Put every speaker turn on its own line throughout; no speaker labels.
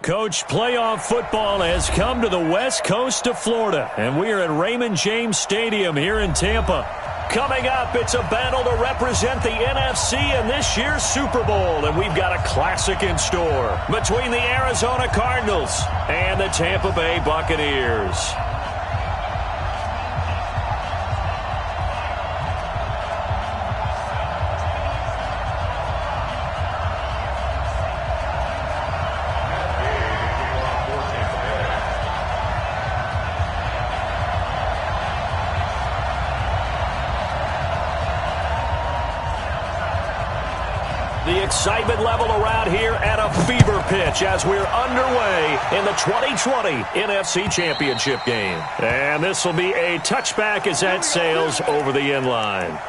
Coach, playoff football has come to the west coast of Florida, and we are at Raymond James Stadium here in Tampa. Coming up, it's a battle to represent the NFC in this year's Super Bowl, and we've got a classic in store between the Arizona Cardinals and the Tampa Bay Buccaneers. The excitement level around here at a fever pitch as we're underway in the 2020 NFC Championship game. And this will be a touchback as that sails over the end line.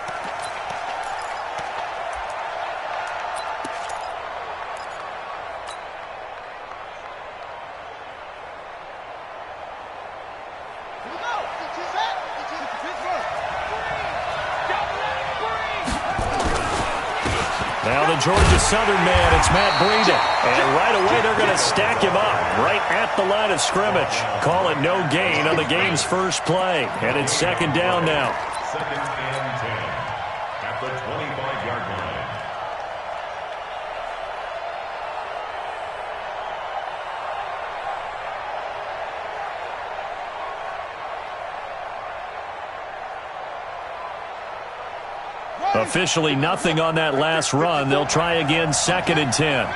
Now the Georgia Southern man, it's Matt Breida. And right away they're going to stack him up right at the line of scrimmage. Call it no gain on the game's first play. And it's second down now.
Second and 10 at the 25-yard line.
Officially nothing on that last run. They'll try again, second and 10.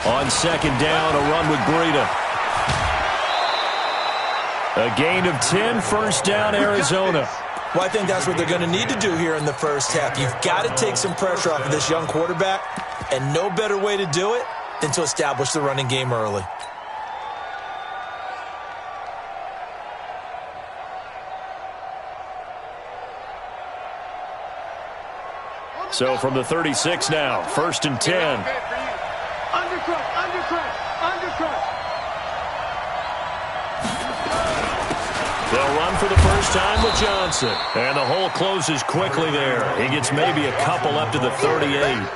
On second down, a run with Breida. A gain of 10, first down, Arizona.
Well, I think that's what they're going to need to do here in the first half. You've got to take some pressure off of this young quarterback, and no better way to do it than to establish the running game early.
So from the 36 now, first and 10.
Undercut.
They'll run for the first time with Johnson. And the hole closes quickly there. He gets maybe a couple up to the 38.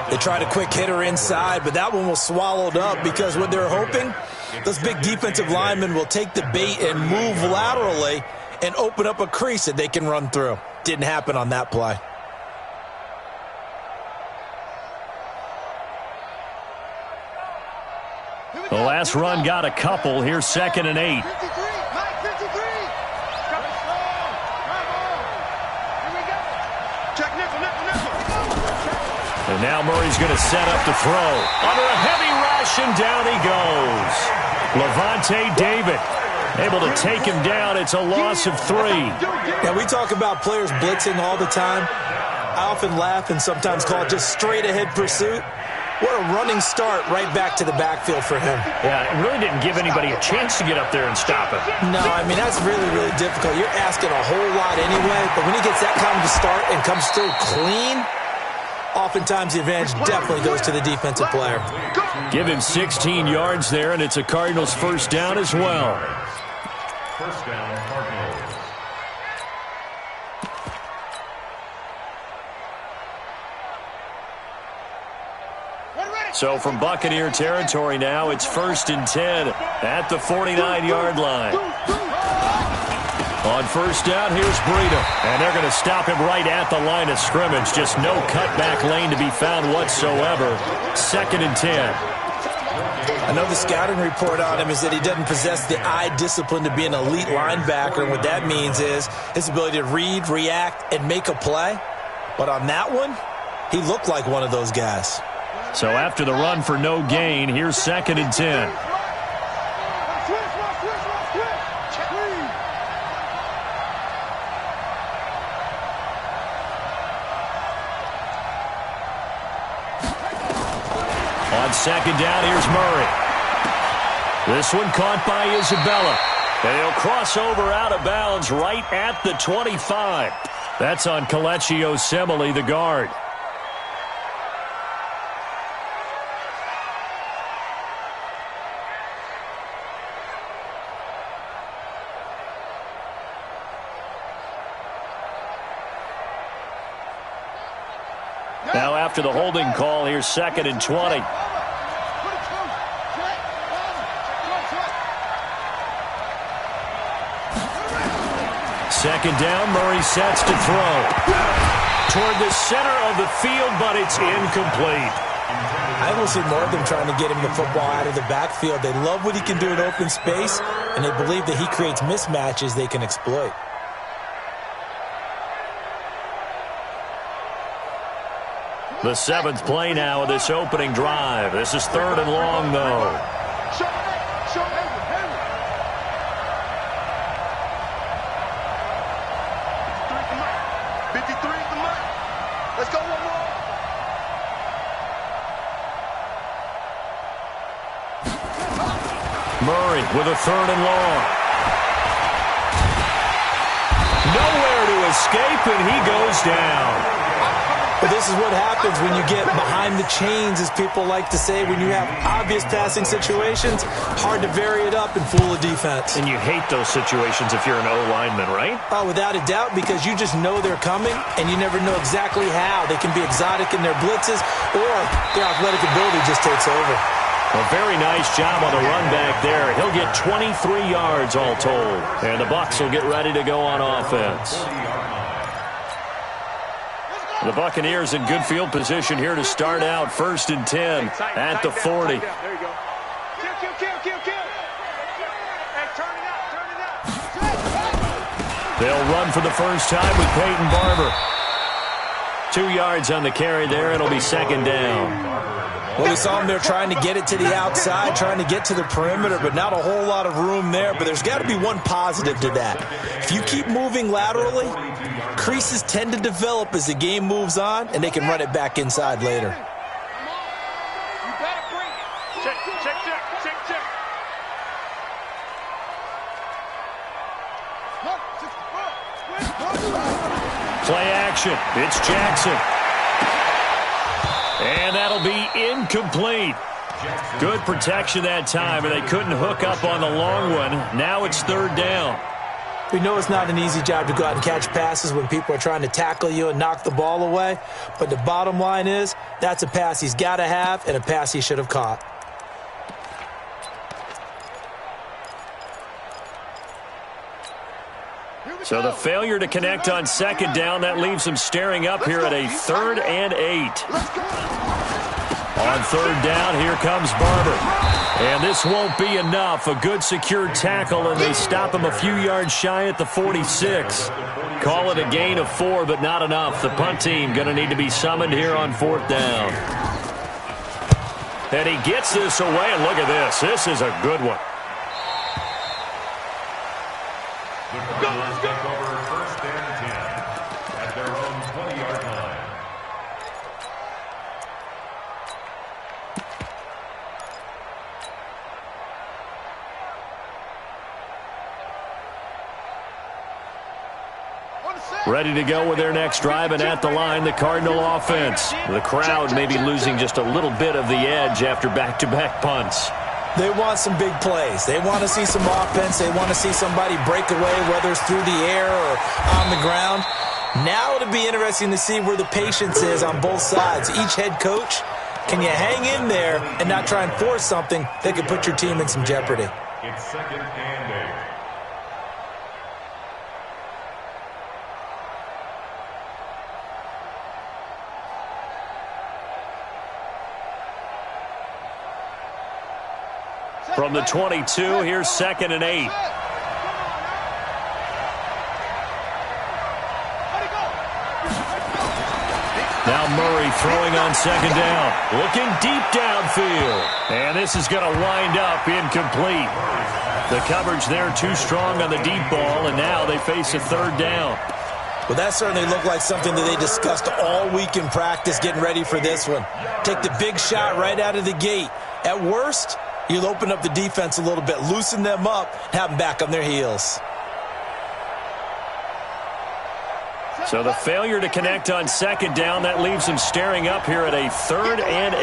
They tried a quick hitter inside, but that one was swallowed up because what they're hoping, those big defensive linemen will take the bait and move laterally and open up a crease that they can run through. Didn't happen on that play.
The last run got a couple. Here's second and 8. And now Murray's going to set up to throw. Under a heavy rush, and down he goes. Levante David able to take him down. It's a loss of 3.
Yeah, we talk about players blitzing all the time. I often laugh and sometimes call it just straight-ahead pursuit. What a running start right back to the backfield for him.
Yeah, it really didn't give anybody a chance to get up there and stop him.
No, I mean, that's really, really difficult. You're asking a whole lot anyway, but when he gets that kind of a start and comes through clean, oftentimes the advantage definitely goes to the defensive player.
Give him 16 yards there, and it's a Cardinals first down as well.
First down, Cardinals.
So from Buccaneer territory now, it's first and 10 at the 49-yard line. On first down, here's Breida. And they're going to stop him right at the line of scrimmage. Just no cutback lane to be found whatsoever. Second and 10.
I know the scouting report on him is that he doesn't possess the eye discipline to be an elite linebacker. And what that means is his ability to read, react, and make a play. But on that one, he looked like one of those guys.
So after the run for no gain, here's second and 10. On second down, here's Murray. This one caught by Isabella. And he'll cross over out of bounds right at the 25. That's on Kelechi Osemele, the guard. Now after the holding call, here's 2nd and 20. Second down, Murray sets to throw. Toward the center of the field, but it's incomplete.
I will see more of them trying to get him the football out of the backfield. They love what he can do in open space, and they believe that he creates mismatches they can exploit.
The 7th play now of this opening drive. This is 3rd and long, though.
53 is the money. Let's go one more.
Murray with a 3rd and long. Nowhere to escape, and he goes down.
But this is what happens when you get behind the chains, as people like to say. When you have obvious passing situations, hard to vary it up and fool a defense.
And you hate those situations if you're an O-lineman, right?
Oh, without a doubt, because you just know they're coming, and you never know exactly how. They can be exotic in their blitzes, or their athletic ability just takes over.
A very nice job on the run back there. He'll get 23 yards all told. And the Bucs will get ready to go on offense. The Buccaneers in good field position here to start out. 1st and 10 at the 40.
There you go. Kill. Hey, turn it out.
They'll run for the first time with Peyton Barber. 2 yards on the carry there. It'll be 2nd down.
Well, we saw them there trying to get it to the outside, trying to get to the perimeter, but not a whole lot of room there. But there's got to be one positive to that. If you keep moving laterally, creases tend to develop as the game moves on, and they can run it back inside later.
You better bring it. Check.
Play action. It's Jackson. And that'll be incomplete. Good protection that time, and they couldn't hook up on the long one. Now it's 3rd down.
We know it's not an easy job to go out and catch passes when people are trying to tackle you and knock the ball away. But the bottom line is, that's a pass he's got to have and a pass he should have caught.
So the failure to connect on 2nd down, that leaves them staring up here at a 3rd and 8. On 3rd down, here comes Barber. And this won't be enough. A good secure tackle, and they stop him a few yards shy at the 46. Call it a gain of 4, but not enough. The punt team going to need to be summoned here on 4th down. And he gets this away, and look at this. This is a good one.
The Cardinals take over 1st and 10 at their own 20-yard line.
Ready to go with their next drive, and at the line, the Cardinal offense. The crowd may be losing just a little bit of the edge after back-to-back punts.
They want some big plays. They want to see some offense. They want to see somebody break away, whether it's through the air or on the ground. Now it'll be interesting to see where the patience is on both sides. Each head coach, can you hang in there and not try and force something that could put your team in some jeopardy?
It's 2nd and 8.
From the 22, here's 2nd and 8. Now Murray throwing on 2nd down. Looking deep downfield. And this is going to wind up incomplete. The coverage there too strong on the deep ball, and now they face a 3rd down.
Well, that certainly looked like something that they discussed all week in practice getting ready for this one. Take the big shot right out of the gate. At worst, you'll open up the defense a little bit, loosen them up, have them back on their heels.
So the failure to connect on 2nd down, that leaves them staring up here at a 3rd and 8.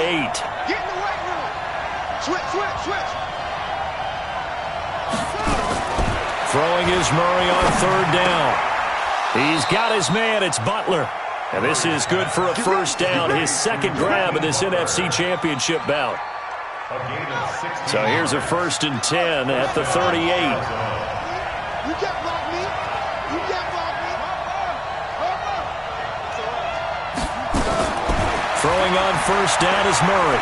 Get in the weight room. Switch.
Throwing is Murray on 3rd down. He's got his man. It's Butler. And this is good for a first down, his second grab of this NFC Championship bout. So here's a 1st and 10 at the 38.
You can't block me. You can't block me.
Throwing on first down is Murray.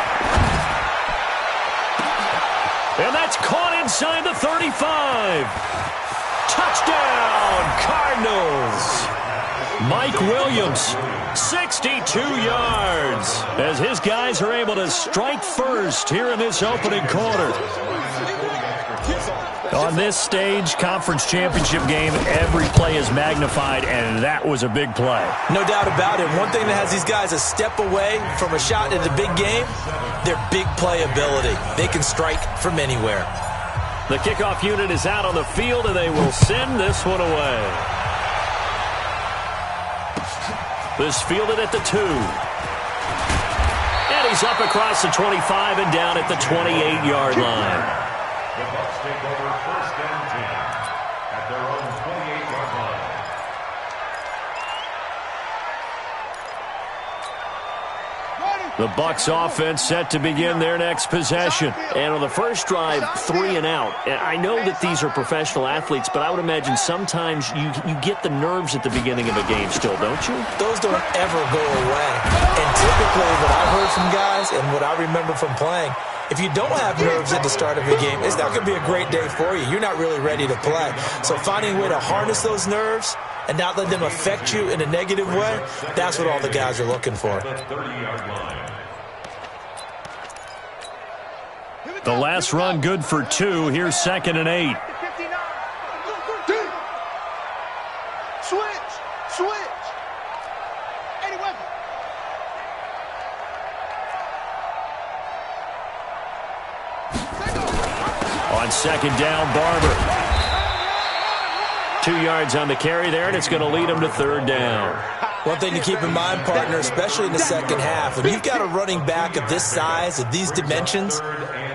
And that's caught inside the 35. Touchdown, Cardinals. Mike Williams, 62 yards, as his guys are able to strike first here in this opening quarter. On this stage, conference championship game, every play is magnified, and that was a big play.
No doubt about it. One thing that has these guys a step away from a shot in the big game, their big play ability. They can strike from anywhere.
The kickoff unit is out on the field, and they will send this one away. This fielded at the 2. And he's up across the 25 and down at the 28-yard line.
The Bucs take over 1st and 10 at their own 28-yard line.
The Bucs offense set to begin their next possession.
And on the first drive, 3 and out. And I know that these are professional athletes, but I would imagine sometimes you get the nerves at the beginning of a game still, don't you?
Those don't ever go away. And typically what I've heard from guys and what I remember from playing, if you don't have nerves at the start of a game, it's not going to be a great day for you. You're not really ready to play. So finding a way to harness those nerves and not let them affect you in a negative way, that's what all the guys are looking for.
The last run good for 2. Here's 2nd and 8.
Switch. Any weapon.
On 2nd down, Barber. 2 yards on the carry there, and it's going to lead him to 3rd down.
One thing to keep in mind, partner, especially in the second half, when you've got a running back of this size, of these dimensions,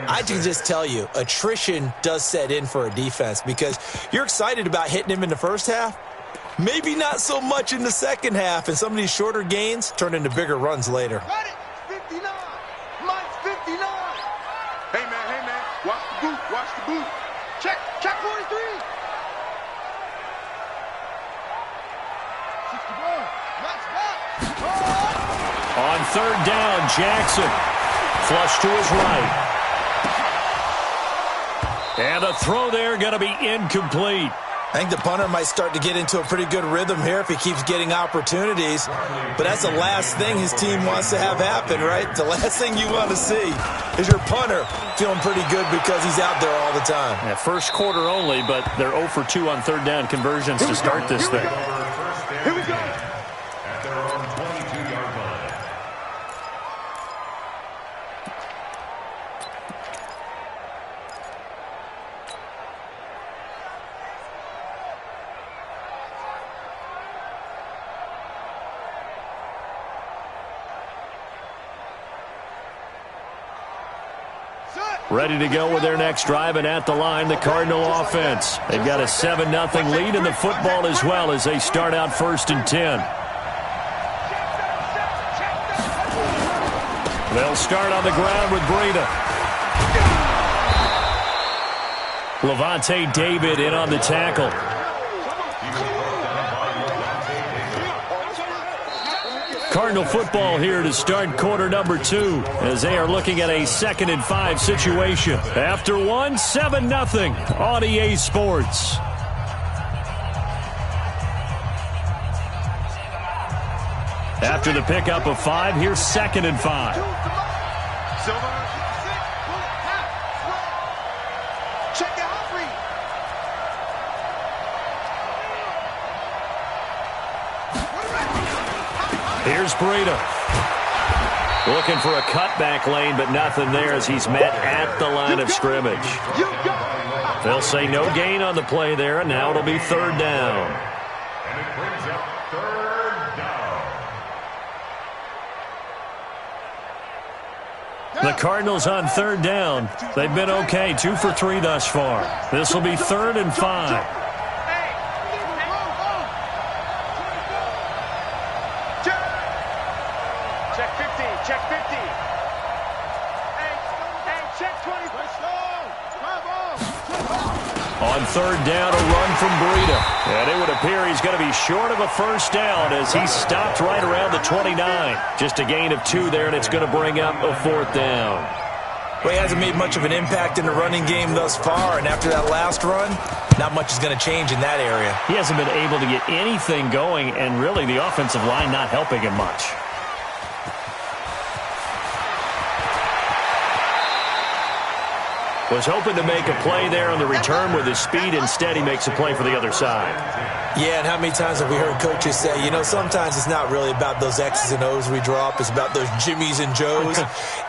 I can just tell you, attrition does set in for a defense because you're excited about hitting him in the first half, maybe not so much in the second half, and some of these shorter gains turn into bigger runs later.
59. Mike's 59. Hey, man. Watch the boot. Check 43. 61. Mike's back.
On 3rd down, Jackson. Flush to his right. And the throw there going to be incomplete.
I think the punter might start to get into a pretty good rhythm here if he keeps getting opportunities. But that's the last thing his team wants to have happen, right? The last thing you want to see is your punter feeling pretty good because he's out there all the time.
Yeah, first quarter only, but they're 0 for 2 on 3rd down conversions to start this thing.
Here we go.
At their own 22-yard line.
Ready to go with their next drive, and at the line, the Cardinal offense. They've got a 7-0 lead in the football as well as they start out 1st and 10. They'll start on the ground with Breida. Levante David in on the tackle. Cardinal football here to start quarter number 2 as they are looking at a 2nd and 5 situation. After 1, 7-0 on EA Sports. After the pickup of 5, here's 2nd and 5.
Check out Humphrey.
Here's Breida. Looking for a cutback lane, but nothing there as he's met at the line of scrimmage. They'll say no gain on the play there, and now it'll be 3rd down.
And it brings up 3rd down.
The Cardinals on 3rd down. They've been okay, 2 for 3 thus far. This will be 3rd and 5.
Check.
On third down, a run from Breida. And it would appear he's going to be short of a first down as he stopped right around the 29. Just a gain of 2 there, and it's going to bring up a fourth down.
Well, he hasn't made much of an impact in the running game thus far, and after that last run, not much is going to change in that area.
He hasn't been able to get anything going, and really the offensive line not helping him much. Was hoping to make a play there on the return with his speed. Instead, he makes a play for the other side.
Yeah, and how many times have we heard coaches say, you know, sometimes it's not really about those X's and O's we draw up. It's about those Jimmies and Joes.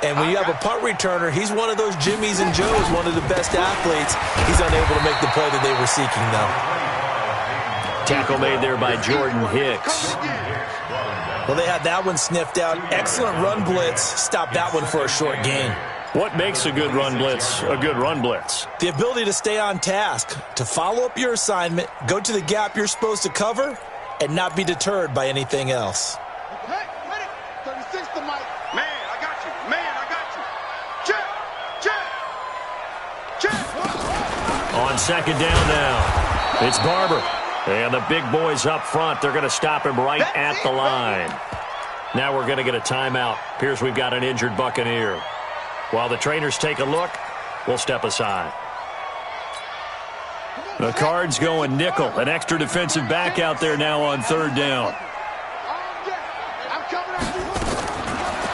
And when you have a punt returner, he's one of those Jimmies and Joes, one of the best athletes. He's unable to make the play that they were seeking, though.
Tackle made there by Jordan Hicks.
Well, they had that one sniffed out. Excellent run blitz. Stopped that one for a short gain.
What makes a good run blitz a good run blitz?
The ability to stay on task, to follow up your assignment, go to the gap you're supposed to cover, and not be deterred by anything else.
Hey, ready? 36 to Mike. Man, I got you. Man, I got you. Check. Check. Check.
On second down now, it's Barber. And the big boys up front, they're going to stop him right at the line. Now we're going to get a timeout. Appears we've got an injured Buccaneer. While the trainers take a look, we'll step aside. The Cards going nickel. An extra defensive back out there now on third down.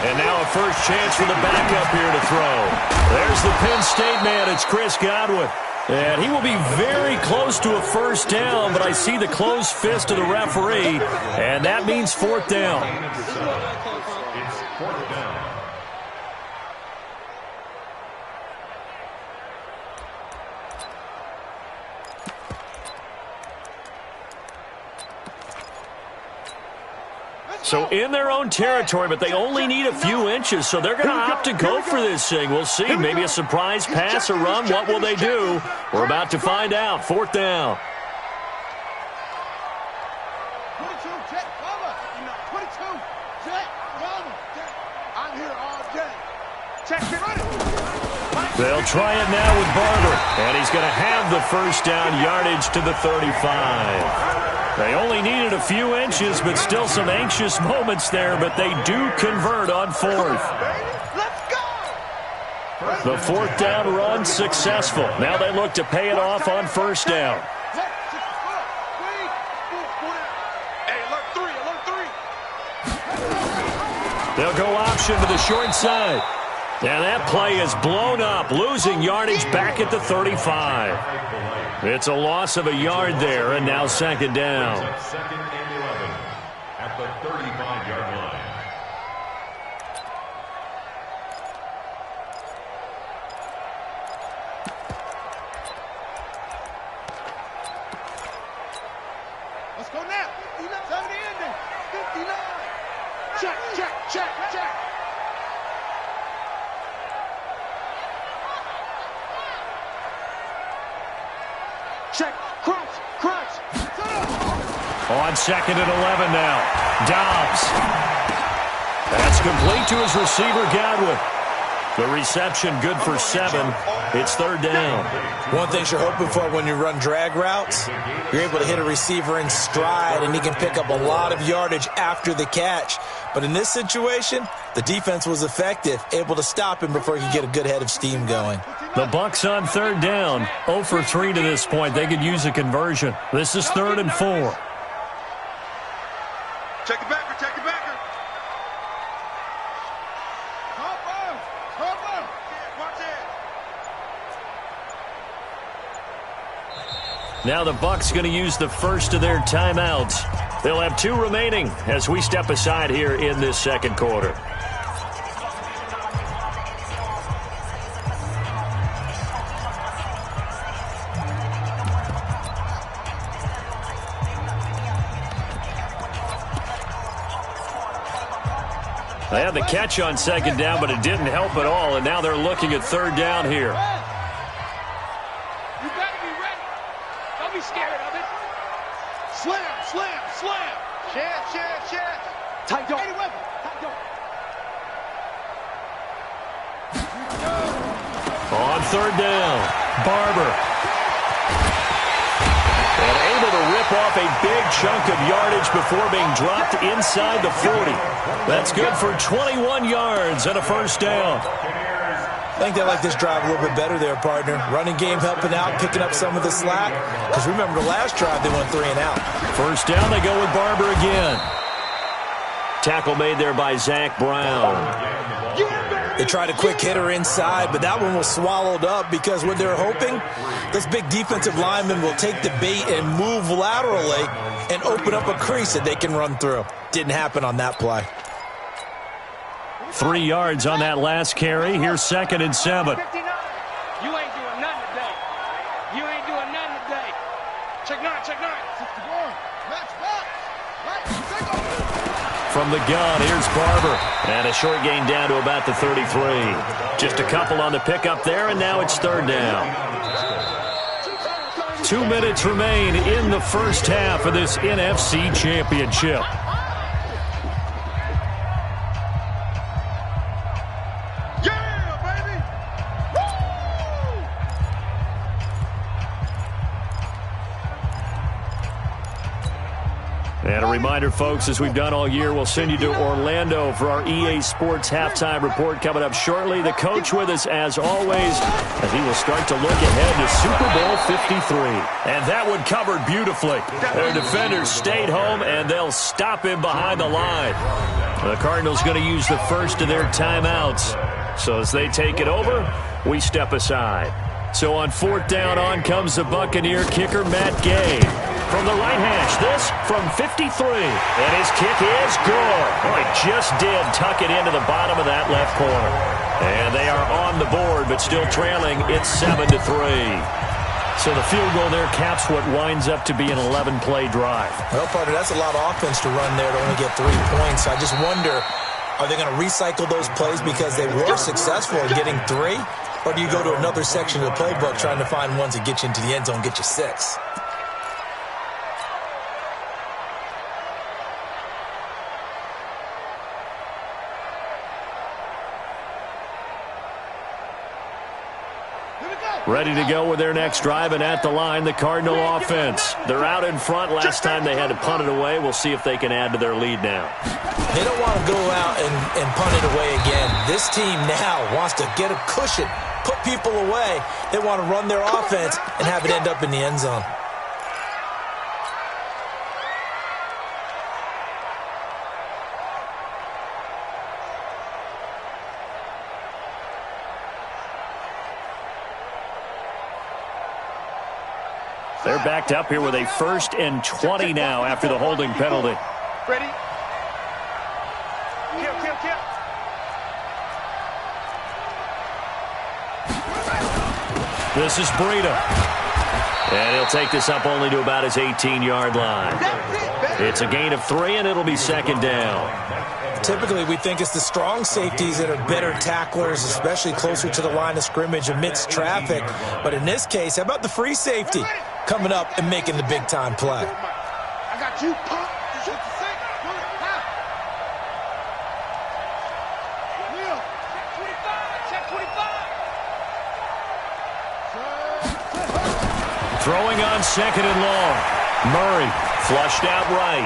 And now a first chance for the backup here to throw. There's the Penn State man. It's Chris Godwin. And he will be very close to a first down, but I see the closed fist of the referee, and that means fourth down.
It's fourth down.
So in their own territory, but they only need a few inches, so they're going to opt to go for this thing. We'll see. Maybe a surprise pass or run. What will they do? We're about to find out. Fourth down.
22, check, cover. 22, check, cover. I'm here all day. Check, get ready.
They'll try it now with Barber, and he's going to have the first down, yardage to the 35. They only needed a few inches, but still some anxious moments there, but they do convert on fourth.
Let's go.
The fourth down run successful. Now they look to pay it off on first down.
Hey, alert three.
They'll go option to the short side. And that play is blown up, losing yardage back at the 35. It's a loss of a yard there, and now second down.
Second and 11 at the 35-yard line.
Let's go now. 59, 70 ending. 59. Check, check, check, check. Check, crunch, crunch.
On second and 11 now. Dobbs. That's complete to his receiver, Godwin. The reception good for 7. It's third down.
One thing you're hoping for when you run drag routes, you're able to hit a receiver in stride, and he can pick up a lot of yardage after the catch. But in this situation, the defense was effective, able to stop him before he could get a good head of steam going.
The Bucs on third down, 0 for 3 to this point. They could use a conversion. This is 3rd and 4.
Check it backer, check it backer. Cover. Watch it.
Now the Bucs going to use the first of their timeouts. They'll have 2 remaining as we step aside here in this second quarter. They had the catch on second down, but it didn't help at all, and now they're looking at third down here.
You better be ready. Don't be scared of it. Slam, slam, slam. Share. Tight dog. Tight dog.
On third down, Barber. off a big chunk of yardage before being dropped inside the 40. That's good for 21 yards and a first down.
I think they like this drive a little bit better there, partner. Running game helping out, picking up some of the slack. Because remember, the last drive, they went 3 and out.
First down, they go with Barber again. Tackle made there by Zach Brown.
They tried a quick hitter inside, but that one was swallowed up because what they're hoping, this big defensive lineman will take the bait and move laterally and open up a crease that they can run through. Didn't happen on that play.
3 yards on that last carry. Here's 2nd and 7.
You ain't doing nothing today. You ain't doing nothing today. Check 9, check 9. 61. Match box.
From the gun, here's Barber. And a short gain down to about the 33. Just a couple on the pickup there, and now it's 3rd down. 2 minutes remain in the first half of this NFC Championship. And a reminder, folks, as we've done all year, we'll send you to Orlando for our EA Sports halftime report coming up shortly. The coach with us, as always, as he will start to look ahead to Super Bowl 53. And that one covered beautifully. Their defenders stayed home, and they'll stop him behind the line. The Cardinals going to use the first of their timeouts. So as they take it over, we step aside. So on 4th down, on comes the Buccaneer kicker, Matt Gay. From the right hash, this from 53. And his kick is good. Oh, he just did tuck it into the bottom of that left corner. And they are on the board, but still trailing. It's 7-3. So the field goal there caps what winds up to be an 11-play drive.
Well, partner, that's a lot of offense to run there to only get 3 points. I just wonder, are they going to recycle those plays because they were successful in getting 3? Or do you go to another section of the playbook trying to find ones that get you into the end zone, get you 6?
Ready to go with their next drive, and at the line, the Cardinal offense. They're out in front. Last time they had to punt it away. We'll see if they can add to their lead now.
They don't want to go out and punt it away again. This team now wants to get a cushion, put people away. They want to run their offense and have it end up in the end zone.
They're backed up here with a 1st and 20 now after the holding penalty.
Ready? Kill.
This is Breida. And he'll take this up only to about his 18-yard line. It's a gain of 3, and it'll be 2nd down.
Typically, we think it's the strong safeties that are better tacklers, especially closer to the line of scrimmage amidst traffic. But in this case, how about the free safety coming up and making the big-time play?
I got you.
Throwing on 2nd and long. Murray flushed out right.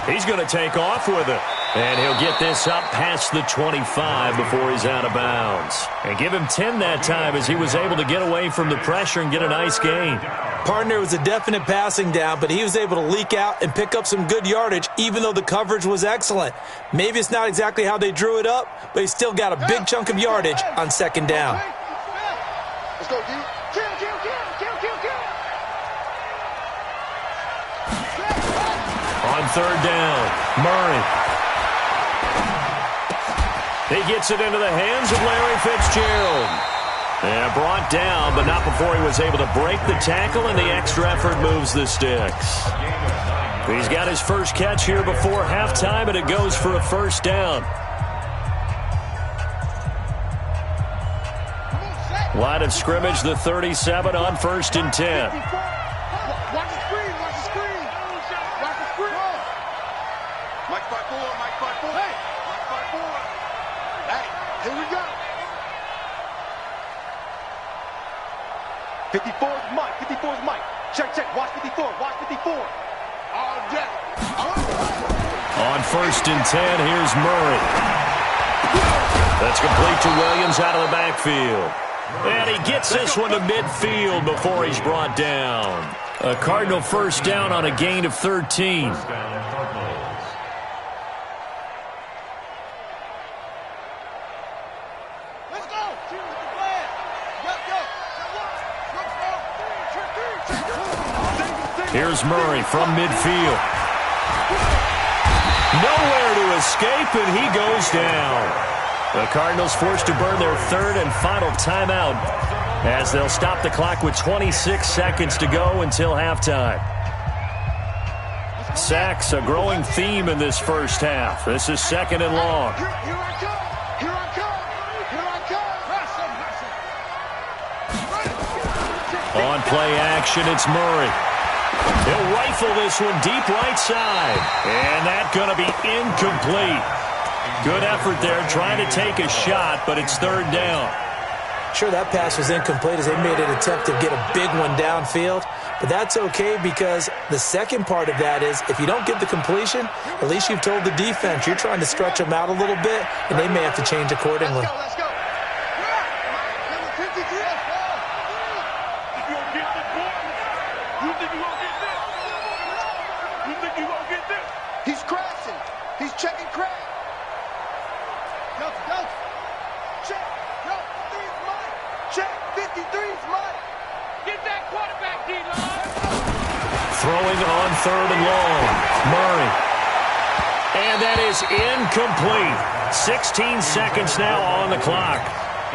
He's going to take off with it. And he'll get this up past the 25 before he's out of bounds. And give him 10 that time as he was able to get away from the pressure and get a nice gain.
Partner, was a definite passing down, but he was able to leak out and pick up some good yardage, even though the coverage was excellent. Maybe it's not exactly how they drew it up, but he still got a big chunk of yardage on 2nd down.
Let's go, D. Kill.
On 3rd down, Murray. He gets it into the hands of Larry Fitzgerald. And brought down, but not before he was able to break the tackle, and the extra effort moves the sticks. He's got his first catch here before halftime, and it goes for a 1st down. Line of scrimmage, the 37 on 1st and 10.
Watch the screen. Mike 5-4. Hey, here we go. 54 is Mike. Check. Watch 54.
On 1st and 10, here's Murray. That's complete to Williams out of the backfield. And he gets this one to midfield before he's brought down. A Cardinal first down on a gain of 13.
First down, Cardinals.
Let's go.
Here's Murray from midfield. Nowhere to escape, and he goes down. The Cardinals forced to burn their third and final timeout as they'll stop the clock with 26 seconds to go until halftime. Sacks, a growing theme in this first half. This is 2nd and long.
Here I come. Here I come. Here I come.
On play action, it's Murray. He'll rifle this one deep right side. And that's going to be incomplete. Good effort there, trying to take a shot, but it's 3rd down.
Sure, that pass was incomplete as they made an attempt to get a big one downfield, but that's okay because the second part of that is if you don't get the completion, at least you've told the defense you're trying to stretch them out a little bit, and they may have to change accordingly.
Let's go. Number 53. You gonna get this, boy? You think you gonna get this? You think you gonna get this? He's crashing. He's checking crash. Go. Check. Yo, 3's mine. Check. 53's mine. Get that quarterback, D-line.
Throwing on 3rd and long. Murray. And that is incomplete. 16 seconds now on the clock.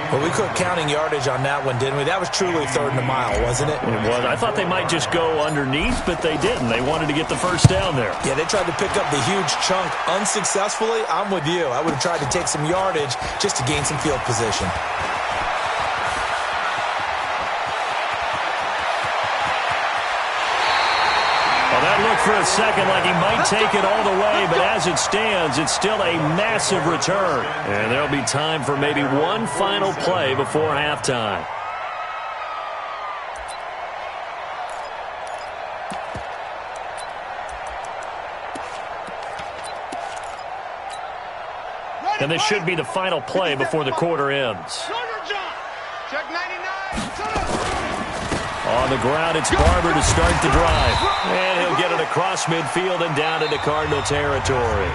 Well, we quit counting yardage on that one, didn't we? That was truly 3rd and a mile, wasn't it?
It was. I thought they might just go underneath, but they didn't. They wanted to get the first down there.
Yeah, they tried to pick up the huge chunk unsuccessfully. I'm with you. I would have tried to take some yardage just to gain some field position.
Well, that looked for a second like he might take it all the way, but as it stands, it's still a massive return. And there'll be time for maybe one final play before halftime. And this should be the final play before the quarter ends.
Check 99.
On the ground, it's Barber to start the drive. And he'll get it across midfield and down into Cardinal territory.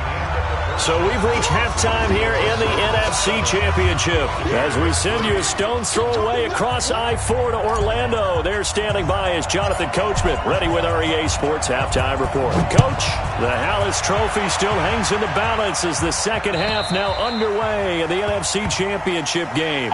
So we've reached halftime here in the NFC Championship. As we send you a stone's throw away across I-4 to Orlando. There standing by is Jonathan Coachman, ready with our EA Sports Halftime Report. Coach, the Hallis Trophy still hangs in the balance as the second half now underway in the NFC Championship game.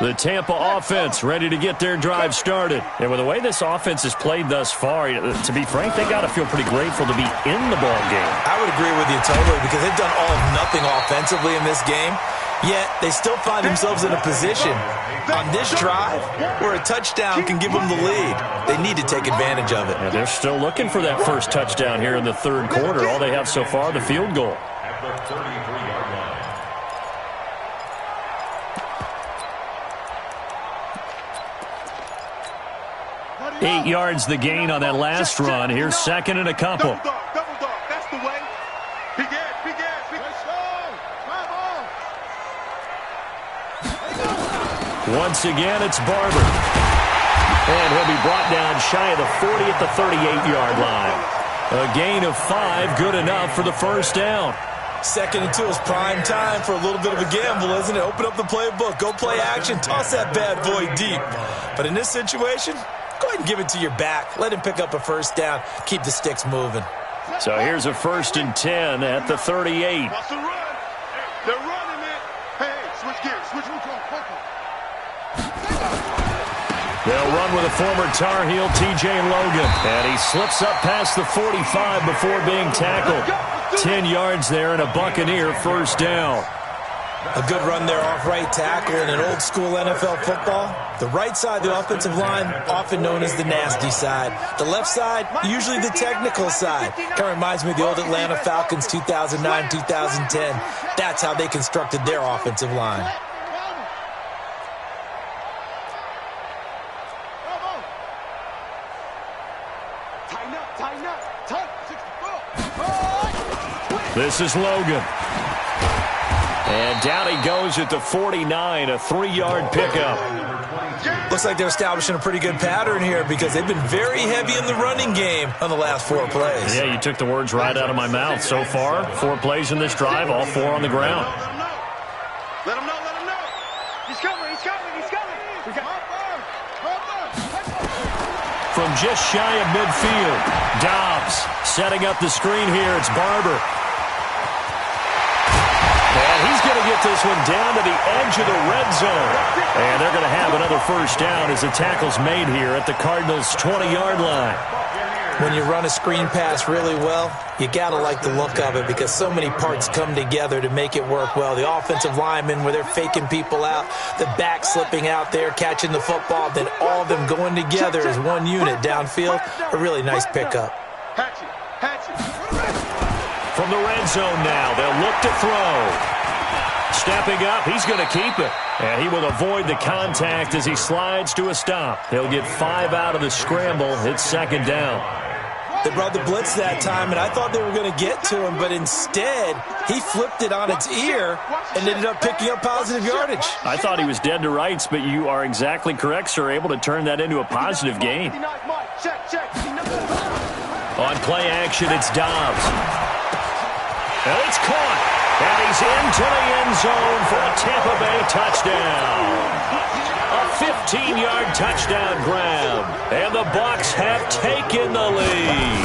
The Tampa offense ready to get their drive started. And with the way this offense has played thus far, to be frank, they got to feel pretty grateful to be in the ball game.
I would agree with you totally because they've done all of nothing offensively in this game, yet they still find themselves in a position on this drive where a touchdown can give them the lead. They need to take advantage of it.
And they're still looking for that first touchdown here in the third quarter. All they have so far, the field goal.
At the 33-yard line.
8 yards the gain on that last run. Here's second and a couple.
Double dog. That's the way. Big ass.
Once again, it's Barber. And he'll be brought down shy of the 40 at the 38-yard line. A gain of 5, good enough for the first down.
2nd and 2 is prime time for a little bit of a gamble, isn't it? Open up the playbook, go play action, toss that bad boy deep. But in this situation, go ahead and give it to your back. Let him pick up a first down. Keep the sticks moving.
So here's a 1st and 10 at the 38.
Watch the run. They're running it. Hey, switch gears. Switch control.
They'll run with a former Tar Heel, T.J. Logan. And he slips up past the 45 before being tackled. 10 yards there and a Buccaneer first down.
A good run there off right tackle in an old-school NFL football. The right side, the offensive line, often known as the nasty side. The left side, usually the technical side. Kind of reminds me of the old Atlanta Falcons 2009, 2010. That's how they constructed their offensive line.
This is Logan. And down he goes at the 49, a 3-yard pickup.
Looks like they're establishing a pretty good pattern here because they've been very heavy in the running game on the last 4 plays.
Yeah, you took the words right out of my mouth. So far, 4 plays in this drive, all 4 on the ground.
Let him know. He's coming.
From just shy of midfield, Dobbs setting up the screen here. It's Barber. And he's going to get this one down to the edge of the red zone. And they're going to have another first down as the tackle's made here at the Cardinals' 20-yard line.
When you run a screen pass really well, you got to like the look of it because so many parts come together to make it work well. The offensive linemen, where they're faking people out, the back slipping out there, catching the football, then all of them going together as one unit downfield. A really nice pickup.
From the red zone now, they'll look to throw. Stepping up, he's going to keep it. And he will avoid the contact as he slides to a stop. He'll get 5 out of the scramble. It's second down.
They brought the blitz that time, and I thought they were going to get to him, but instead, he flipped it on its ear and ended up picking up positive yardage.
I thought he was dead to rights, but you are exactly correct, sir, able to turn that into a positive gain. On play action, it's Dobbs. And it's caught. And he's into the end zone for a Tampa Bay touchdown. A 15-yard touchdown grab. And the Bucs have taken the lead.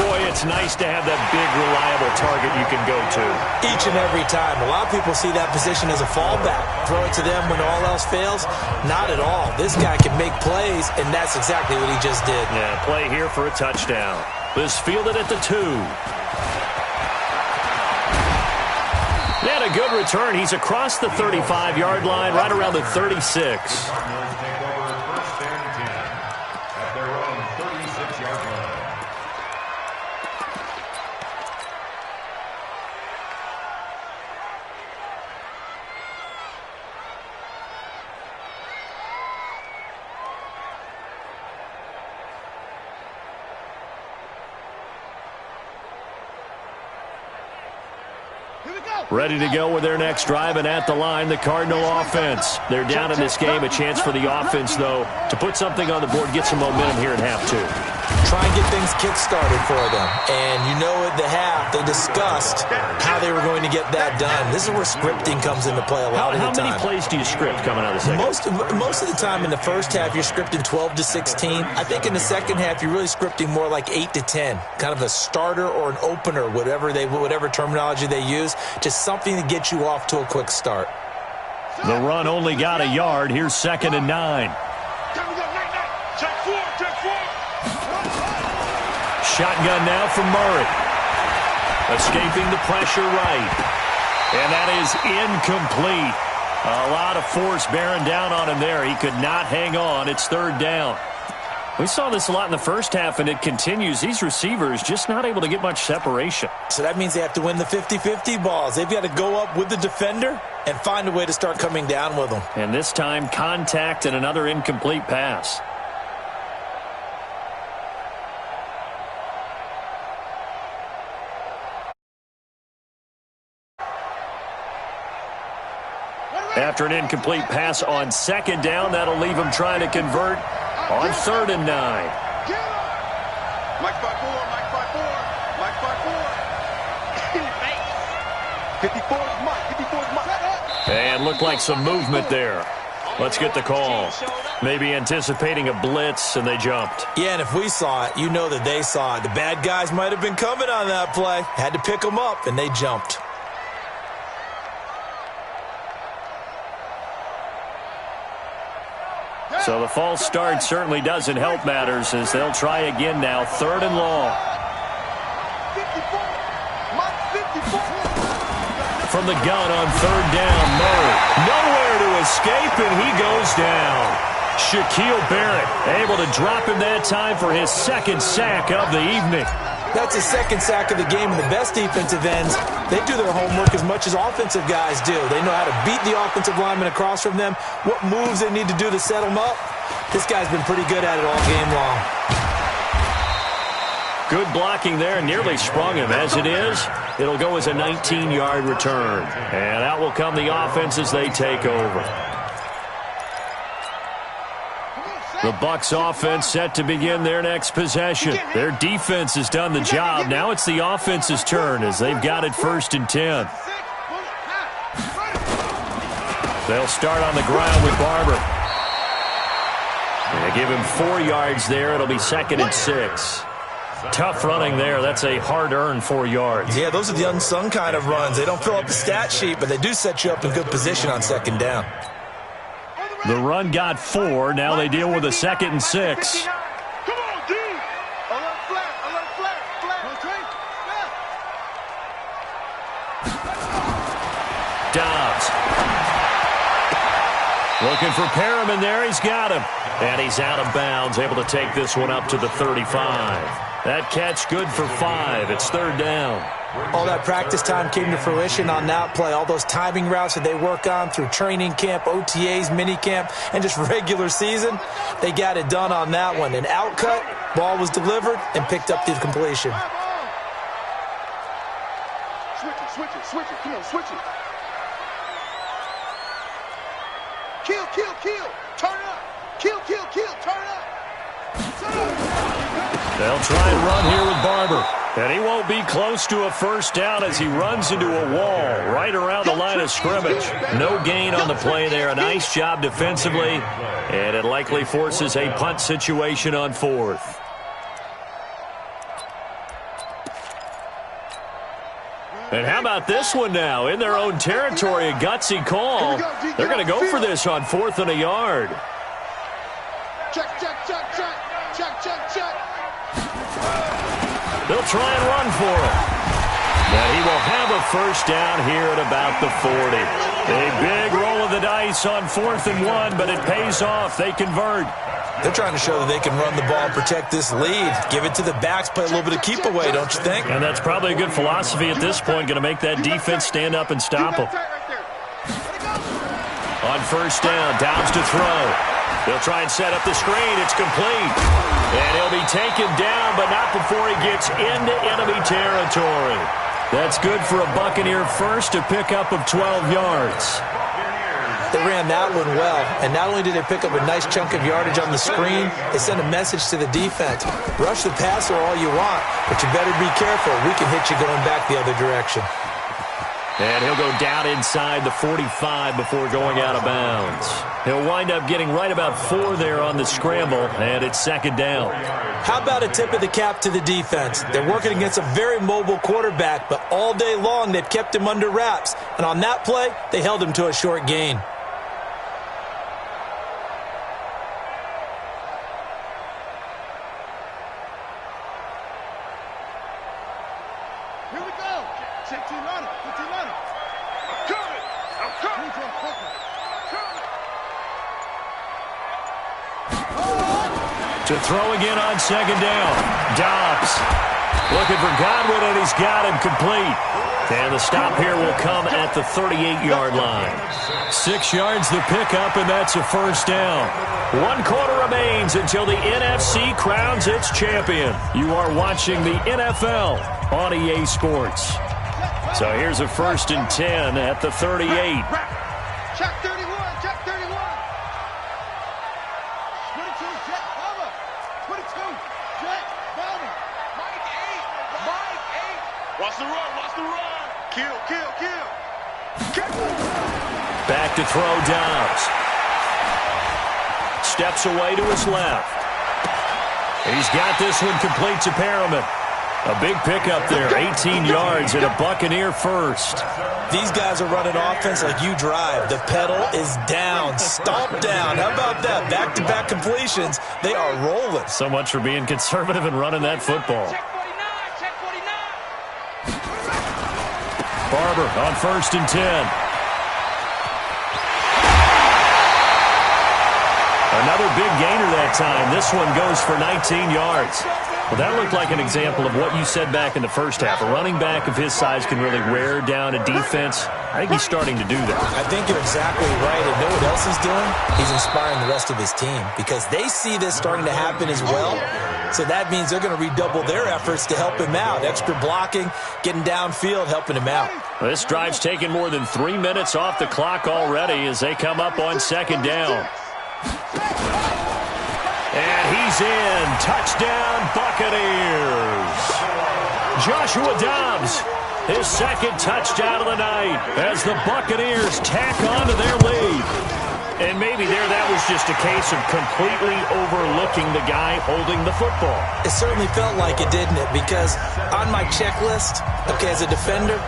Boy, it's nice to have that big, reliable target you can go to.
Each and every time. A lot of people see that position as a fallback. Throw it to them when all else fails. Not at all. This guy can make plays, and that's exactly what he just did.
Yeah, play here for a touchdown. This fielded at the 2. And a good return. He's across the 35-yard line, right around the 36. Ready to go with their next drive, and at the line, the Cardinal offense. They're down in this game. A chance for the offense, though, to put something on the board, get some momentum here at half 2.
Try and get things kick-started for them. And you know at the half, they discussed how they were going to get that done. This is where scripting comes into play a lot of the time.
How many plays do you script coming out of the second?
Most of the time in the first half, you're scripting 12 to 16. I think in the second half, you're really scripting more like 8 to 10. Kind of a starter or an opener, whatever terminology they use. Just something to get you off to a quick start.
The run only got a yard. Here's 2nd and 9. Shotgun now from Murray. Escaping the pressure right. And that is incomplete. A lot of force bearing down on him there. He could not hang on. It's 3rd down. We saw this a lot in the first half, and it continues. These receivers just not able to get much separation.
So that means they have to win the 50-50 balls. They've got to go up with the defender and find a way to start coming down with them.
And this time, contact and another incomplete pass. After an incomplete pass on 2nd down, that'll leave him trying to convert on 3rd and 9.
Mike 5-4, Mike 5-4, Mike 5-4. 54 is Mike, 54 is Mike.
And looked like some movement there. Let's get the call. Maybe anticipating a blitz, and they jumped.
Yeah, and if we saw it, you know that they saw it. The bad guys might have been coming on that play. Had to pick them up, and they jumped.
So the false start certainly doesn't help matters as they'll try again now. 3rd and long. From the gun on third down, Murray. Nowhere to escape, and he goes down. Shaquille Barrett able to drop him that time for his second sack of the evening.
That's his second sack of the game, and the best defensive ends, they do their homework as much as offensive guys do. They know how to beat the offensive lineman across from them, what moves they need to do to set them up. This guy's been pretty good at it all game long.
Good blocking there, nearly sprung him. As it is, it'll go as a 19-yard return. And out will come the offense as they take over. The Bucs offense set to begin their next possession. Their defense has done the job. Now it's the offense's turn as they've got it 1st and 10. They'll start on the ground with Barber. They give him 4 yards there. It'll be 2nd and 6. Tough running there. That's a hard-earned 4 yards.
Yeah, those are the unsung kind of runs. They don't fill up the stat sheet, but they do set you up in good position on 2nd down.
The run got 4. Now they deal with a 2nd and 6.
Come on, dude. Alert flat.
Dobbs. Looking for Perriman there. He's got him. And he's out of bounds, able to take this one up to the 35. That catch good for 5. It's 3rd down.
All that practice time came to fruition on that play. All those timing routes that they work on through training camp, OTAs, minicamp, and just regular season, they got it done on that one. An outcut, ball was delivered, and picked up the completion.
Switch it. Come on, switch it. Kill. Turn up. Kill. Turn up.
They'll try and run here with Barber. And he won't be close to a 1st down as he runs into a wall right around the line of scrimmage. No gain on the play there. A nice job defensively. And it likely forces a punt situation on 4th. And how about this one now? In their own territory, a gutsy call. They're going to go for this on 4th and a yard.
Check.
They'll try and run for it. And he will have a 1st down here at about the 40. A big roll of the dice on 4th and 1, but it pays off. They convert.
They're trying to show that they can run the ball and protect this lead. Give it to the backs, play a little bit of keep away, don't you think?
And that's probably a good philosophy at this point, going to make that defense stand up and stop them. On 1st down, Dobbs to throw. They'll try and set up the screen. It's complete. And he'll be taken down, but not before he gets into enemy territory. That's good for a Buccaneer first, a pickup of 12 yards.
They ran that one well, and not only did they pick up a nice chunk of yardage on the screen, they sent a message to the defense. Rush the passer all you want, but you better be careful. We can hit you going back the other direction.
And he'll go down inside the 45 before going out of bounds. He'll wind up getting right about 4 there on the scramble, and it's 2nd down.
How about a tip of the cap to the defense? They're working against a very mobile quarterback, but all day long they've kept him under wraps. And on that play, they held him to a short gain.
Here we go. Check team running. I'm coming.
To throw again on 2nd down. Dobbs looking for Godwin, and he's got him complete. And the stop here will come at the 38-yard line. 6 yards the pickup, and that's a 1st down. 1 quarter remains until the NFC crowns its champion. You are watching the NFL on EA Sports. So here's a 1st and 10 at the 38.
Check 31. 22, jet cover. 22, jet cover. Mike 8. Watch the run. Kill.
Back to throw Dobbs. Steps away to his left. He's got this one complete to Perriman. A big pickup there, 18 yards and a Buccaneer first.
These guys are running offense like you drive. The pedal is down, stomp down. How about that? Back-to-back completions. They are rolling.
So much for being conservative and running that football. Barber on 1st and 10. Another big gainer that time. This one goes for 19 yards. Well, that looked like an example of what you said back in the first half. A running back of his size can really wear down a defense. I think he's starting to do that. I
think you're exactly right. And know what else he's doing? He's inspiring the rest of his team because they see this starting to happen as well. So that means they're going to redouble their efforts to help him out. Extra blocking, getting downfield, helping him out.
Well, this drive's taken more than 3 minutes off the clock already as they come up on 2nd down. And he's in. Touchdown, Buccaneers. Joshua Dobbs, his 2nd touchdown of the night as the Buccaneers tack on to their lead. And maybe that was just a case of completely overlooking the guy holding the football.
It certainly felt like it, didn't it? Because on my checklist, okay, as a defender,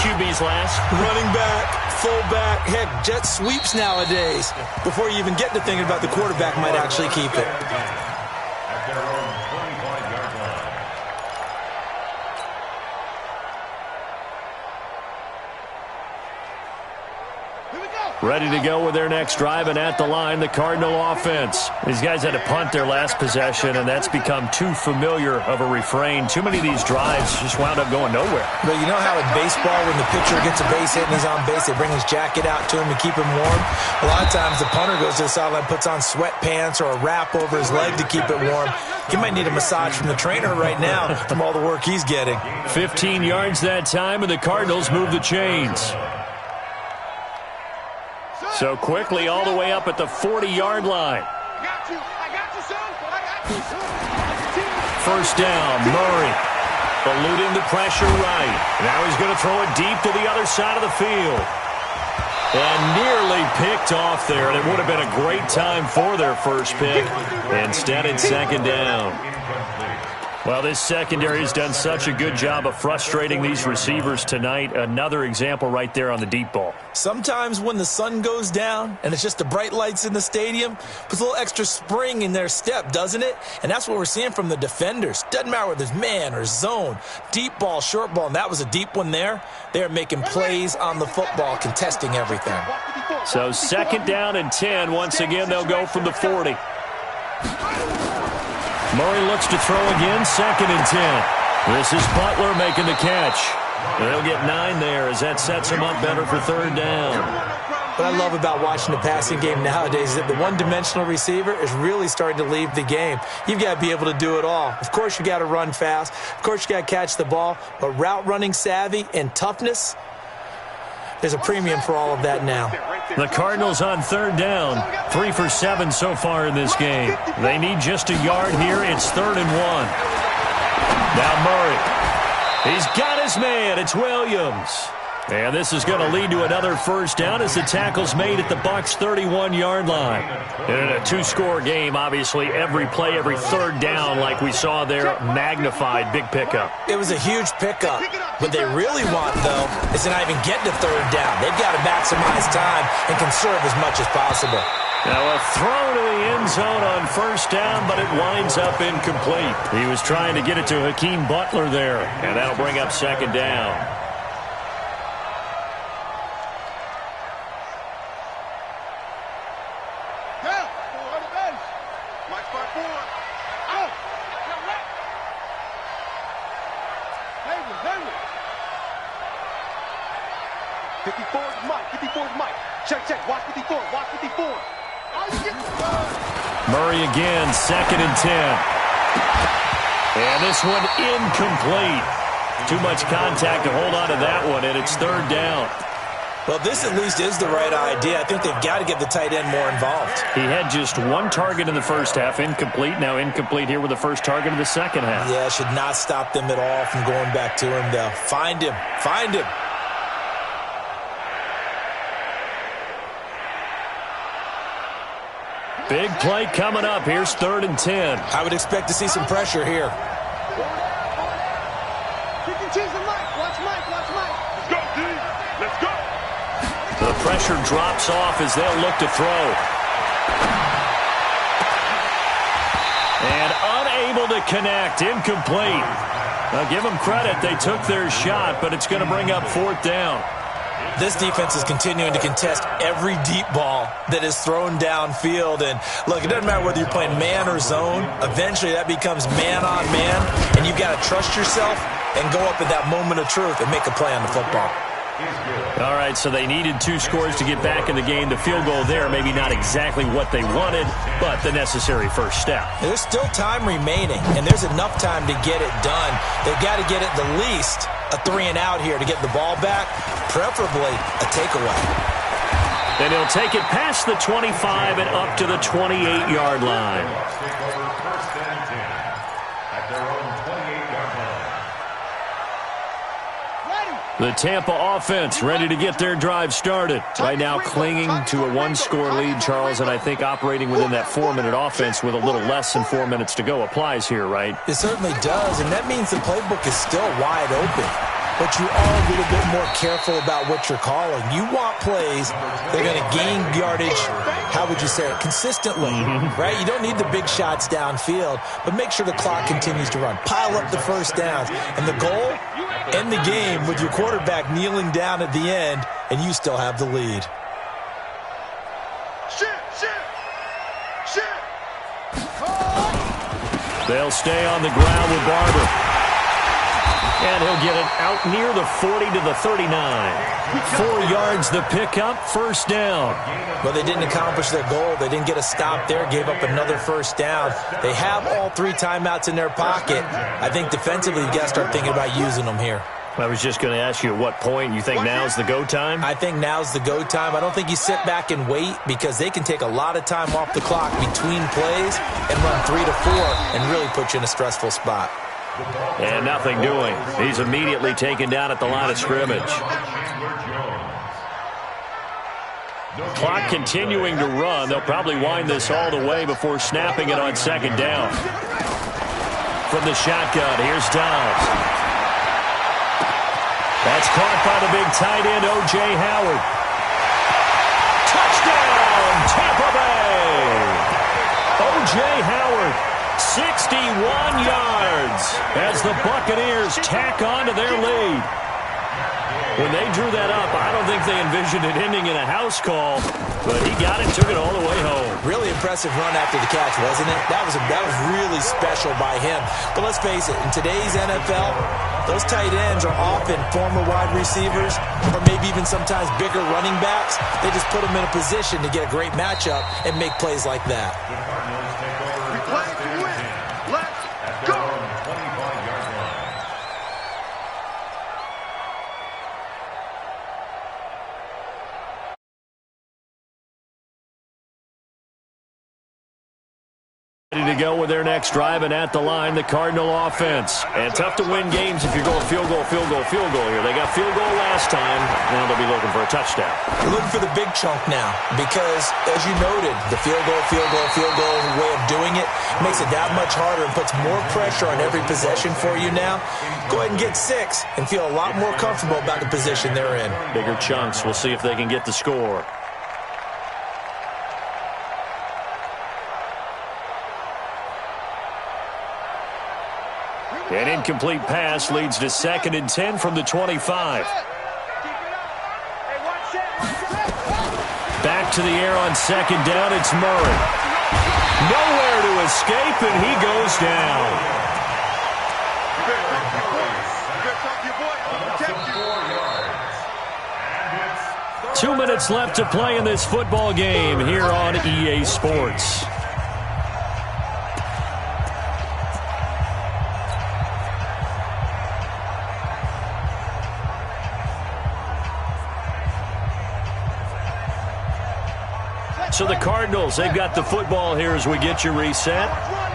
QB's last.
Running back, fullback, heck, jet sweeps nowadays. Before you even get to thinking about the quarterback might actually keep it.
At their own 25-yard line.
Ready to go with their next drive, and at the line, the Cardinal offense. These guys had to punt their last possession, and that's become too familiar of a refrain. Too many of these drives just wound up going nowhere.
But you know how in baseball, when the pitcher gets a base hit and he's on base, they bring his jacket out to him to keep him warm? A lot of times the punter goes to the sideline, puts on sweatpants or a wrap over his leg to keep it warm. He might need a massage from the trainer right now from all the work he's getting.
15 yards that time, and the Cardinals move the chains. So quickly all the way up at the 40-yard line.
I got you, son. I got you.
1st down, Murray. Eluding the pressure right. Now he's going to throw it deep to the other side of the field. And nearly picked off there. And it would have been a great time for their first pick. Instead, it's 2nd down. Well, this secondary has done such a good job of frustrating these receivers tonight. Another example right there on the deep ball.
Sometimes when the sun goes down and it's just the bright lights in the stadium, puts a little extra spring in their step, doesn't it? And that's what we're seeing from the defenders. Doesn't matter whether it's man or zone, deep ball, short ball, and that was a deep one there. They're making plays on the football, contesting everything.
So 2nd down and 10. Once again, they'll go from the 40. Murray looks to throw again, 2nd and 10. This is Butler making the catch. They'll get 9 there as that sets him up better for 3rd down.
What I love about watching the passing game nowadays is that the one-dimensional receiver is really starting to leave the game. You've got to be able to do it all. Of course, you got to run fast. Of course, you got to catch the ball. But route running savvy and toughness, there's a premium for all of that now.
The Cardinals on 3rd down. 3 for 7 so far in this game. They need just a yard here. It's 3rd and 1. Now Murray. He's got his man. It's Williams. And this is going to lead to another 1st down as the tackle's made at the Bucs' 31-yard line. In a 2-score game, obviously, every play, every 3rd down, like we saw there, magnified, big pickup.
It was a huge pickup. What they really want, though, is to not even get to 3rd down. They've got to maximize time and conserve as much as possible.
Now a throw to the end zone on 1st down, but it winds up incomplete. He was trying to get it to Hakeem Butler there, and that'll bring up 2nd down. Murray again, 2nd and 10. And this one incomplete. Too much contact to hold on to that one, and it's 3rd down.
Well, this at least is the right idea. I think they've got to get the tight end more involved.
He had just 1 target in the first half, incomplete. Now incomplete here with the first target of the second half.
Yeah, should not stop them at all from going back to him, though. Find him. Find him.
Big play coming up. Here's 3rd and 10.
I would expect to see some pressure here.
The pressure drops off as they'll look to throw. And unable to connect. Incomplete. I'll give them credit. They took their shot, but it's going to bring up 4th down.
This defense is continuing to contest every deep ball that is thrown downfield. And, look, it doesn't matter whether you're playing man or zone. Eventually that becomes man on man, and you've got to trust yourself and go up at that moment of truth and make a play on the football.
All right, so they needed 2 scores to get back in the game. The field goal there, maybe not exactly what they wanted, but the necessary first step.
There's still time remaining, and there's enough time to get it done. They've got to get at the least a 3-and-out here to get the ball back, preferably a takeaway.
Then he'll take it past the 25 and up to the 28-yard line. The Tampa offense ready to get their drive started. Right now clinging to a 1-score lead, Charles, and I think operating within that 4-minute offense with a little less than 4 minutes to go applies here, right?
It certainly does, and that means the playbook is still wide open. But you are a little bit more careful about what you're calling. You want plays that are going to gain yardage, how would you say it, consistently, right? You don't need the big shots downfield, but make sure the clock continues to run. Pile up the first downs. And the goal, end the game with your quarterback kneeling down at the end, and you still have the lead.
They'll stay on the ground with Barber. And he'll get it out near the 40 to the 39. 4 yards the pickup, first down.
Well, they didn't accomplish their goal. They didn't get a stop there, gave up another first down. They have all 3 timeouts in their pocket. I think defensively you've got to start thinking about using them here.
I was just going to ask you at what point you think now's the go time?
I think now's the go time. I don't think you sit back and wait because they can take a lot of time off the clock between plays and run 3 to 4 and really put you in a stressful spot.
And nothing doing. He's immediately taken down at the line of scrimmage. Clock continuing to run. They'll probably wind this all the way before snapping it on second down. From the shotgun, here's Dobbs. That's caught by the big tight end, O.J. Howard. Touchdown, Tampa Bay! O.J. Howard, 61 yards as the Buccaneers tack on to their lead. When they drew that up, I don't think they envisioned it ending in a house call, but he got it, took it all the way home.
Really impressive run after the catch, wasn't it? That was really special by him. But let's face it, in today's NFL, those tight ends are often former wide receivers or maybe even sometimes bigger running backs. They just put them in a position to get a great matchup and make plays like that.
Ready to go with their next drive, and at the line, the Cardinal offense. And tough to win games if you're going field goal here. They got field goal last time. Now they'll be looking for a touchdown.
They're looking for the big chunk now because, as you noted, the field goal way of doing it makes it that much harder and puts more pressure on every possession for you now. Go ahead and get 6 and feel a lot more comfortable about the position they're in.
Bigger chunks. We'll see if they can get the score. An incomplete pass leads to 2nd and 10 from the 25. Back to the air on 2nd down, it's Murray. Nowhere to escape, and he goes down.
yards.
2 minutes left to play in this football game here on EA Sports. So the Cardinals, they've got the football here as we get you reset.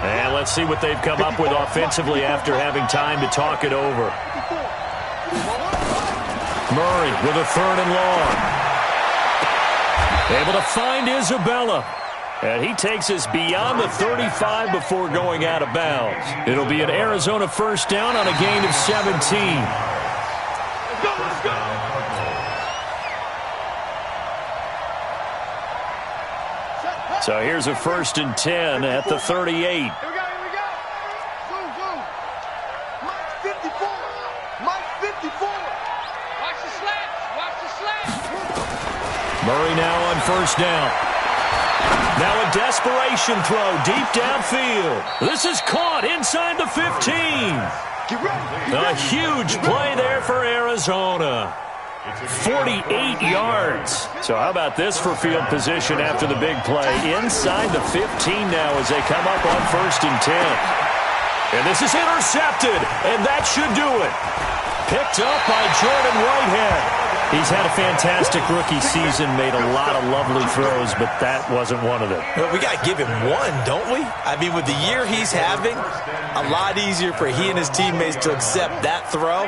And let's see what they've come up with offensively after having time to talk it over. Murray with a 3rd and long. Able to find Isabella. And he takes us beyond the 35 before going out of bounds. It'll be an Arizona first down on a gain of 17.
Let's go.
So here's a 1st and 10 at the 38.
Here we go. Move. 54. Mike 54.
Watch the slats. Watch the slats.
Murray now on first down. Now a desperation throw deep downfield. This is caught inside the 15.
Get ready.
A huge play there for Arizona. 48 yards. So how about this for field position after the big play? Inside the 15 now as they come up on 1st and 10. And this is intercepted, and that should do it. Picked up by Jordan Whitehead. He's had a fantastic rookie season, made a lot of lovely throws, but that wasn't one of them.
Well, we got to give him one, don't we? I mean, with the year he's having, a lot easier for he and his teammates to accept that throw,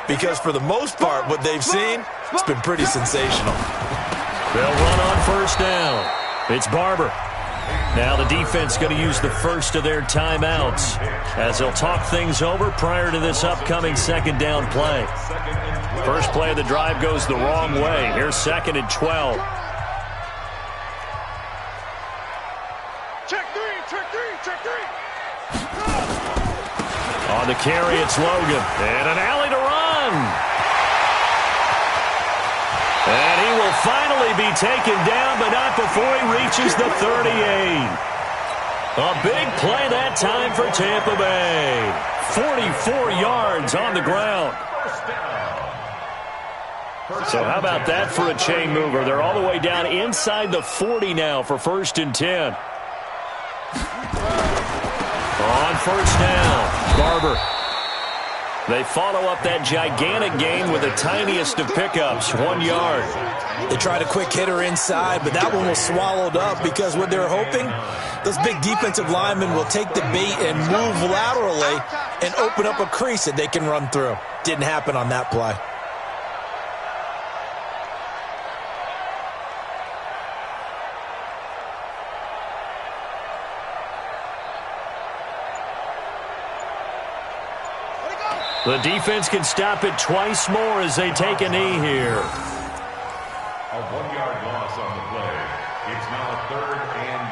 because for the most part, what they've seen, it's been pretty sensational.
They'll run on 1st down. It's Barber. Now the defense going to use the first of their timeouts as they'll talk things over prior to this upcoming 2nd down play. First play of the drive goes the wrong way. Here's 2nd and 12.
Check three, check three, check three.
On the carry, it's Logan. And an alley to run. And he will finally be taken down, but not before he reaches the 38. A big play that time for Tampa Bay. 44 yards on the ground. So how about that for a chain mover? They're all the way down inside the 40 now for 1st and 10. On 1st down, Barber. They follow up that gigantic gain with the tiniest of pickups, 1 yard.
They tried a quick hitter inside, but that one was swallowed up because what they're hoping, those big defensive linemen will take the bait and move laterally and open up a crease that they can run through. Didn't happen on that play.
The defense can stop it twice more as they take a knee here.
A 1-yard loss on the play. It's now 3rd and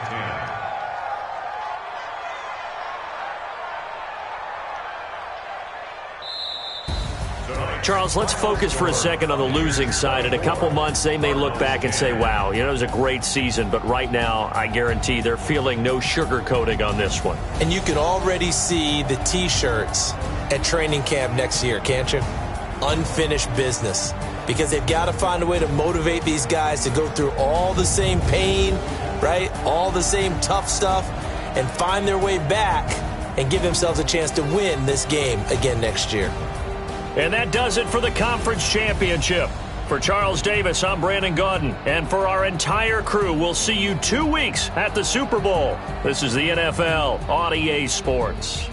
10.
Charles, let's focus for a second on the losing side. In a couple months, they may look back and say, wow, it was a great season. But right now, I guarantee they're feeling no sugarcoating on this one.
And you can already see the T-shirts at training camp next year, can't you? Unfinished business. Because they've got to find a way to motivate these guys to go through all the same pain, right? All the same tough stuff, and find their way back and give themselves a chance to win this game again next year.
And that does it for the conference championship. For Charles Davis, I'm Brandon Gaudin. And for our entire crew, we'll see you 2 weeks at the Super Bowl. This is the NFL on EA Sports.